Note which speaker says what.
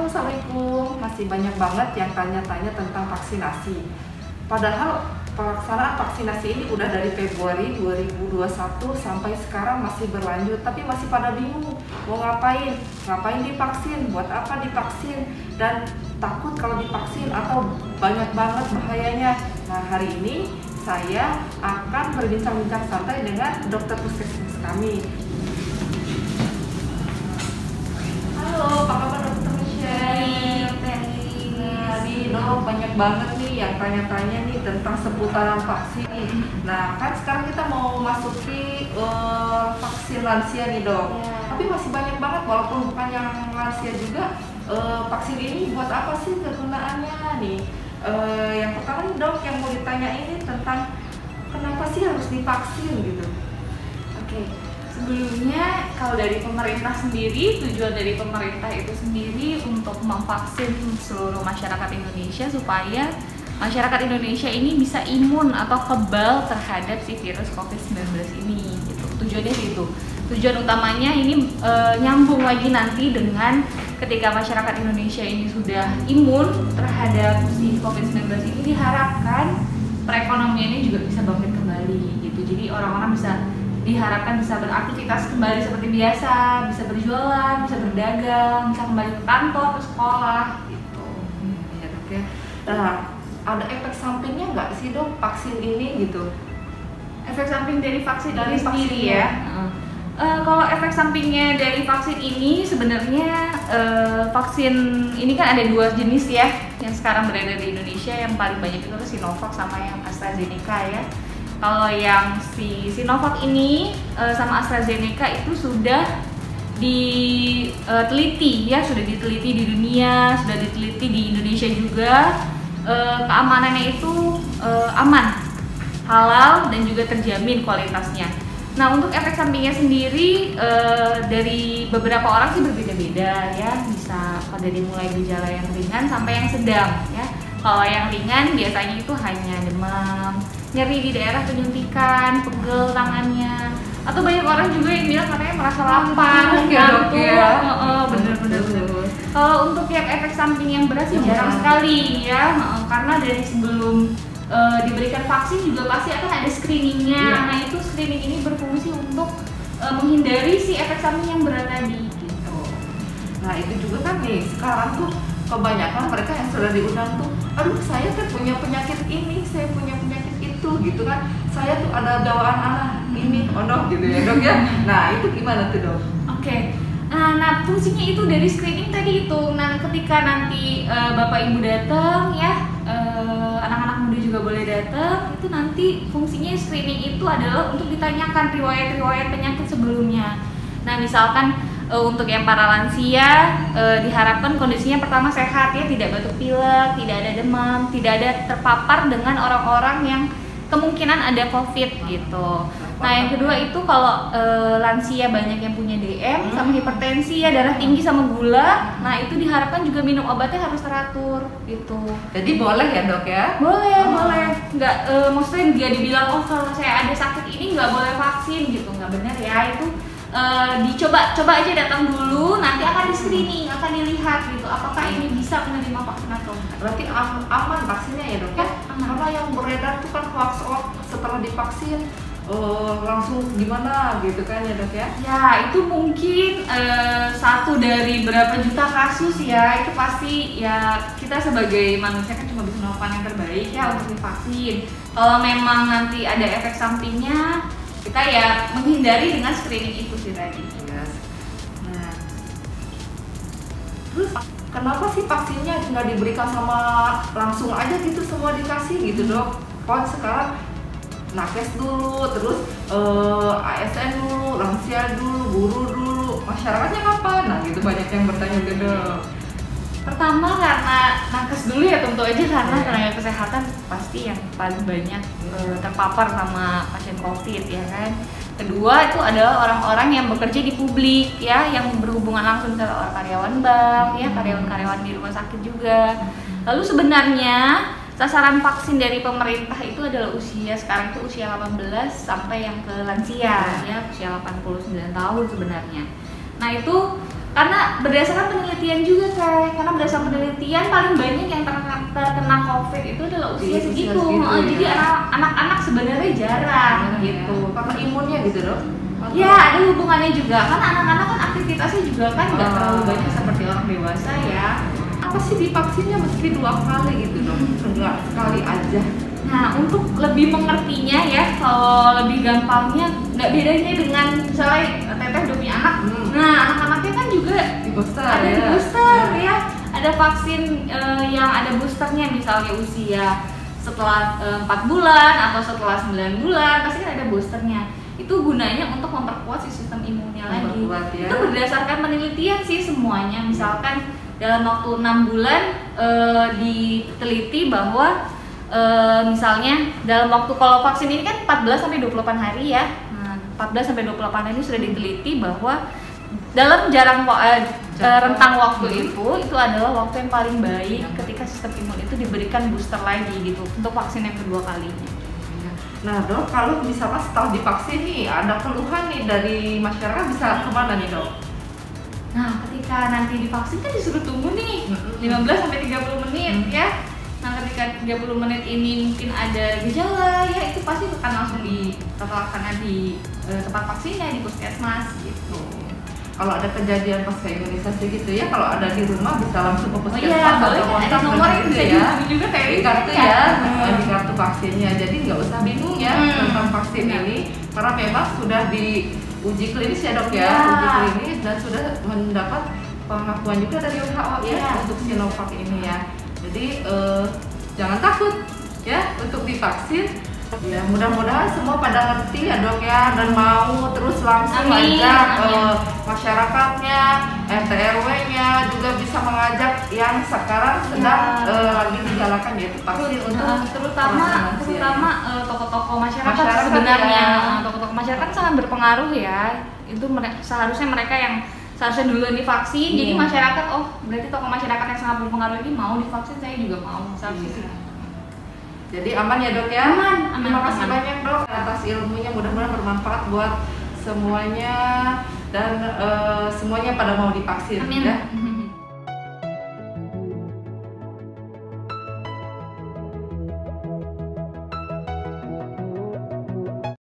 Speaker 1: Assalamualaikum. Masih banyak banget yang tanya-tanya tentang vaksinasi. Padahal pelaksanaan vaksinasi ini udah dari Februari 2021 sampai sekarang masih berlanjut, tapi masih pada bingung mau ngapain divaksin, buat apa divaksin, dan takut kalau divaksin atau banyak banget bahayanya. Nah, hari ini saya akan berbincang-bincang santai dengan dokter puskesmas kami. Halo, apa kabar dokter Michelle? Nah, dok, banyak banget nih yang tanya-tanya nih tentang seputaran vaksin. Nah, kan sekarang kita mau masuki vaksin lansia nih dok. Tapi masih banyak banget, walaupun bukan yang lansia juga. Vaksin ini buat apa sih kegunaannya nih? Yang pertama nih dok, yang mau ditanya ini tentang kenapa sih harus divaksin gitu?
Speaker 2: Oke. Sebelumnya, kalau dari pemerintah sendiri, tujuan dari pemerintah itu sendiri untuk memvaksin seluruh masyarakat Indonesia supaya masyarakat Indonesia ini bisa imun atau kebal terhadap si virus COVID-19 ini. Gitu. Tujuannya itu. Tujuan utamanya ini nyambung lagi nanti dengan ketika masyarakat Indonesia ini sudah imun terhadap si COVID-19 ini, diharapkan perekonomiannya juga bisa bangkit kembali. Gitu. Jadi orang-orang diharapkan bisa beraktivitas kembali seperti biasa, bisa berjualan, bisa berdagang, bisa kembali ke kantor, ke sekolah, gitu.
Speaker 1: Ya dok ya. Nah, ada efek sampingnya nggak sih dok vaksin ini gitu?
Speaker 2: Efek samping dari vaksin
Speaker 1: Dari
Speaker 2: ini sendiri
Speaker 1: vaksinnya.
Speaker 2: ya. Kalau efek sampingnya dari vaksin ini sebenarnya vaksin ini kan ada dua jenis ya yang sekarang berada di Indonesia. Yang paling banyak itu Sinovac sama yang AstraZeneca ya. Kalau yang si Sinovac ini sama AstraZeneca itu sudah diteliti ya, sudah diteliti di dunia, sudah diteliti di Indonesia juga. Keamanannya itu aman, halal, dan juga terjamin kualitasnya. Nah, untuk efek sampingnya sendiri dari beberapa orang sih berbeda-beda ya, bisa dari mulai gejala yang ringan sampai yang sedang ya. Kalau yang ringan biasanya itu hanya demam, nyeri di daerah penyuntikan, pegel tangannya, atau banyak orang juga yang bilang katanya merasa lapar, ngantuk. Bener-bener. Kalau untuk yang efek samping yang berat sih jarang sekali ya, karena dari sebelum diberikan vaksin juga pasti akan ada screeningnya. Nah, itu screening ini berfungsi untuk menghindari si efek samping yang berat tadi. Gitu.
Speaker 1: Nah, itu juga kan nih sekarang tuh kebanyakan mereka yang sudah diundang tuh, aduh saya tuh punya penyakit ini, saya punya penyakit itu gitu kan, saya tuh ada bawaan anak ini, dok gitu ya dok ya. Nah, itu gimana tuh dok?
Speaker 2: Oke. Nah, fungsinya itu dari screening tadi itu. Nah, ketika nanti bapak ibu datang ya, anak-anak muda juga boleh datang, itu nanti fungsinya screening itu adalah untuk ditanyakan riwayat-riwayat penyakit sebelumnya. Nah, misalkan untuk yang para lansia diharapkan kondisinya pertama sehat ya, tidak batuk pilek, tidak ada demam, tidak ada terpapar dengan orang-orang yang kemungkinan ada COVID gitu. Nah, yang kedua itu kalau lansia banyak yang punya DM sama hipertensi ya, darah tinggi sama gula. Nah, itu diharapkan juga minum obatnya harus teratur gitu.
Speaker 1: Jadi boleh ya dok ya?
Speaker 2: Boleh. Nggak, maksudnya nggak dibilang oh kalau saya ada sakit ini nggak boleh vaksin gitu, nggak benar ya. Itu coba aja datang dulu, nanti akan di screening, akan dilihat gitu apakah ini bisa menerima vaksin atau enggak.
Speaker 1: Berarti aman vaksinnya ya dok ya?
Speaker 2: Aman.
Speaker 1: Karena yang beredar tuh kan hoax setelah divaksin langsung gimana gitu kan ya dok ya?
Speaker 2: Ya, itu mungkin satu dari berapa juta kasus ya, itu pasti ya kita sebagai manusia kan cuma bisa melakukan yang terbaik ya untuk divaksin. Kalau memang nanti ada efek sampingnya, kita ya menghindari dengan screening itu sih tadi.
Speaker 1: Yes. Nah, terus kenapa sih vaksinnya nggak diberikan sama langsung aja gitu semua dikasih gitu dok? Kok sekarang nakes dulu, terus ASN dulu, lansia dulu, guru dulu, masyarakatnya kapan? Nah gitu banyak yang bertanya gitu.
Speaker 2: Pertama karena nakes dulu ya, tentu aja karena tenaga kesehatan pasti yang paling banyak terpapar sama pasien COVID ya kan. Kedua itu adalah orang-orang yang bekerja di publik ya, yang berhubungan langsung dengan orang karyawan bank ya, karyawan-karyawan di rumah sakit juga. Lalu sebenarnya sasaran vaksin dari pemerintah itu adalah usia, sekarang itu usia 18 sampai yang ke lansia ya, usia 89 tahun sebenarnya. Nah, itu Karena berdasarkan penelitian juga karena berdasarkan penelitian paling banyak yang terkena COVID itu adalah usia segitu. Jadi anak-anak sebenarnya jarang gitu.
Speaker 1: Karena imunnya gitu dok?
Speaker 2: Ya ada hubungannya juga, kan anak-anak kan aktivitasnya juga kan nggak terlalu banyak seperti orang dewasa ya.
Speaker 1: Apa sih divaksinnya mesti 2 kali gitu dok? Enggak, sekali aja.
Speaker 2: Nah untuk lebih mengertinya ya, kalau lebih gampangnya nggak bedanya dengan misalnya teteh udah punya anak. Nah anak-anaknya kan juga
Speaker 1: Di booster
Speaker 2: ada
Speaker 1: ya?
Speaker 2: di booster ya, ada vaksin yang ada boosternya, misalnya usia setelah 4 bulan atau setelah 9 bulan pasti kan ada boosternya. Itu gunanya untuk memperkuat si sistem imunnya lagi.
Speaker 1: Ya.
Speaker 2: Itu berdasarkan penelitian sih semuanya. Misalkan dalam waktu 6 bulan diteliti bahwa misalnya dalam waktu, kalau vaksin ini kan 14 sampai 28 hari ya. Nah, 14 sampai 28 hari ini sudah diteliti bahwa dalam rentang waktu itu adalah waktu yang paling baik ketika sistem imun itu diberikan booster lagi gitu untuk vaksin yang kedua kalinya.
Speaker 1: Nah dok, kalau misalnya setelah divaksin nih ada keluhan nih dari masyarakat, bisa kemana nih dok?
Speaker 2: Nah ketika nanti divaksin kan disuruh tunggu nih 15 sampai 30 menit ya. Nah ketika 30 menit ini mungkin ada gejala ya, itu pasti akan langsung ditolakkan di tempat vaksinnya, di puskesmas gitu.
Speaker 1: Kalau ada kejadian pas imunisasi gitu ya, kalau ada di rumah bisa langsung ke puskesmas.
Speaker 2: Iya, boleh, ada nomor yang bisa dihubungi juga kayak
Speaker 1: di kartu ya, di kartu vaksinnya. Jadi nggak usah bingung ya tentang vaksin ini, karena memang sudah diuji klinis ya dok ya, uji klinis dan sudah mendapat pengakuan juga dari WHO ya untuk Sinovac ini ya. Jadi jangan takut ya untuk divaksin. Ya mudah-mudahan semua pada ngerti ya dok ya, dan mau terus langsung ajak masyarakatnya, RT RW-nya juga bisa mengajak yang sekarang sedang lagi digalakan yaitu vaksin untuk
Speaker 2: terutama tokoh-tokoh masyarakat sebenarnya. Tokoh-tokoh masyarakat sangat berpengaruh ya. Itu seharusnya mereka yang seharusnya duluan divaksin. Jadi masyarakat, oh berarti tokoh masyarakat yang sangat berpengaruh ini mau divaksin, saya juga mau.
Speaker 1: Jadi aman ya dok ya?
Speaker 2: Aman.
Speaker 1: Terima kasih banyak dok atas ilmunya, mudah-mudahan bermanfaat buat semuanya dan semuanya pada mau divaksin.
Speaker 2: Amin.
Speaker 1: Ya.